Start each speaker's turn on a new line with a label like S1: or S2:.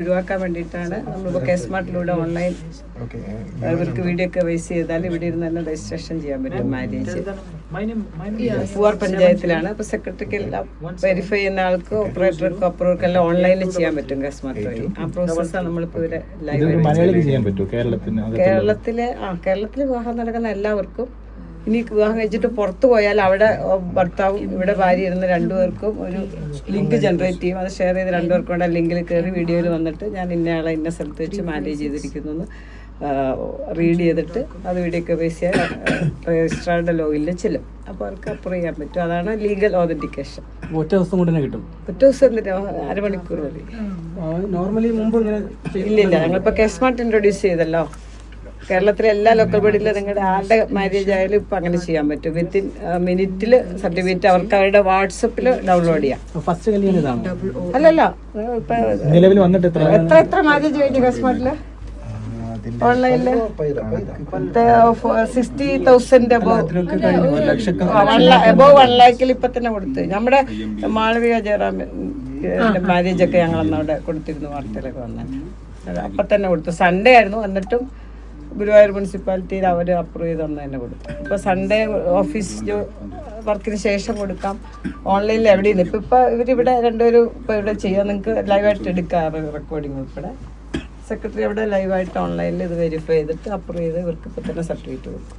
S1: ഒഴിവാക്കാൻ വേണ്ടിയിട്ടാണ് നമ്മളിപ്പോൾ കേസ്മാർട്ടിലൂടെ ഓൺലൈൻ ഇവർക്ക് വീഡിയോ ഒക്കെ വൈസ് ചെയ്താൽ ഇവിടെ ഇരുന്ന് തന്നെ രജിസ്ട്രേഷൻ ചെയ്യാൻ പറ്റും. മാരേജ് പൂവാർ പഞ്ചായത്തിലാണ്. അപ്പോൾ സെക്രട്ടറിക്ക് എല്ലാം വെരിഫൈ ചെയ്യുന്ന ആൾക്ക് ഓപ്പറേറ്റർക്കും അപ്രൂവർക്കും എല്ലാം ഓൺലൈനിൽ ചെയ്യാൻ പറ്റും കേസ്മാർട്ട് വഴി. ആ പ്രോസസ്സാണ് നമ്മളിപ്പോൾ ഇവരെ കേരളത്തിൽ വിവാഹം നടക്കുന്ന എല്ലാവർക്കും. ഇനി വിവാഹം കഴിച്ചിട്ട് പുറത്തു പോയാൽ അവിടെ ഭർത്താവും ഇവിടെ ഭാര്യ ഇരുന്ന് രണ്ടുപേർക്കും ഒരു ലിങ്ക് ജനറേറ്റ് ചെയ്യും. അത് ഷെയർ ചെയ്ത് രണ്ടുപേർക്കും കൂടെ ലിങ്കിൽ കയറി വീഡിയോയിൽ വന്നിട്ട് ഞാൻ ഇന്നയാളെ ഇന്ന സ്ഥലത്ത് വെച്ച് മാനേജ് ചെയ്തിരിക്കുന്നു എന്ന് റീഡ് ചെയ്തിട്ട് അത് വീഡിയോ ഒക്കെ ബേസ് ചെയ്യാൻ രജിസ്ട്രാർഡ് ലോഗിനിൽ ചെല്ലും. അപ്പോൾ അവർക്ക് അപ്രൂവ് ചെയ്യാൻ പറ്റും. അതാണ് ലീഗൽ ഓതന്റിക്കേഷൻ.
S2: ഒറ്റ ദിവസം കൊണ്ട് തന്നെ കിട്ടും.
S1: ഒറ്റ ദിവസം എന്തിനാ, അരമണിക്കൂർ മതി.
S2: നോർമലി മുമ്പ്
S1: ഇല്ലില്ല, ഞങ്ങളിപ്പോൾ കേസ്മാർട്ട് ഇൻട്രൊഡ്യൂസ് ചെയ്തല്ലോ. കേരളത്തിലെ എല്ലാ ലോക്കൽ ബോഡിയിലും നിങ്ങളുടെ ആരുടെ മാരേജ് ആയാലും ഇപ്പം അങ്ങനെ ചെയ്യാൻ പറ്റും. വിത്തിൻ മിനിറ്റിൽ സർട്ടിഫിക്കറ്റ് അവർക്ക് അവരുടെ വാട്സപ്പിൽ ഡൗൺലോഡ് ചെയ്യാം.
S2: ഫസ്റ്റ് കല്യാണം
S1: അല്ലല്ല,
S2: നിലവിൽ വന്നിട്ട്
S1: എത്ര മാരേജ് കഴിഞ്ഞു കേസ്മാർട്ടില് ഓൺലൈനില് 60,000 അബോവ് 1 lakhിൽ ഇപ്പൊ തന്നെ കൊടുത്ത്. നമ്മുടെ മാളവിക ജയറാം മാരേജ് ഒക്കെ ഞങ്ങൾ അന്നവിടെ കൊടുത്തിരുന്നു, വാർത്തയിലൊക്കെ വന്നത്. അപ്പൊ തന്നെ കൊടുത്തു. സൺഡേ ആയിരുന്നു. എന്നിട്ടും ഗുരുവായൂർ മുനിസിപ്പാലിറ്റിയിൽ അവർ അപ്രൂവ് ചെയ്ത് ഒന്ന് തന്നെ കൊടുത്തു. ഇപ്പോൾ സൺഡേ ഓഫീസ് വർക്കിന് ശേഷം കൊടുക്കാം. ഓൺലൈനിൽ എവിടെയും ഇപ്പോൾ ഇവരിവിടെ രണ്ടുപേരും ഇപ്പോൾ ഇവിടെ ചെയ്യാം. നിങ്ങൾക്ക് ലൈവായിട്ട് എടുക്കാം, റെക്കോർഡിംഗ് ഉൾപ്പെടെ. സെക്രട്ടറി അവിടെ ലൈവായിട്ട് ഓൺലൈനിൽ ഇത് വെരിഫൈ ചെയ്തിട്ട് അപ്രൂവ് ചെയ്ത് ഇവർക്ക് ഇപ്പോൾ തന്നെ സർട്ടിഫിക്കറ്റ് കൊടുക്കും.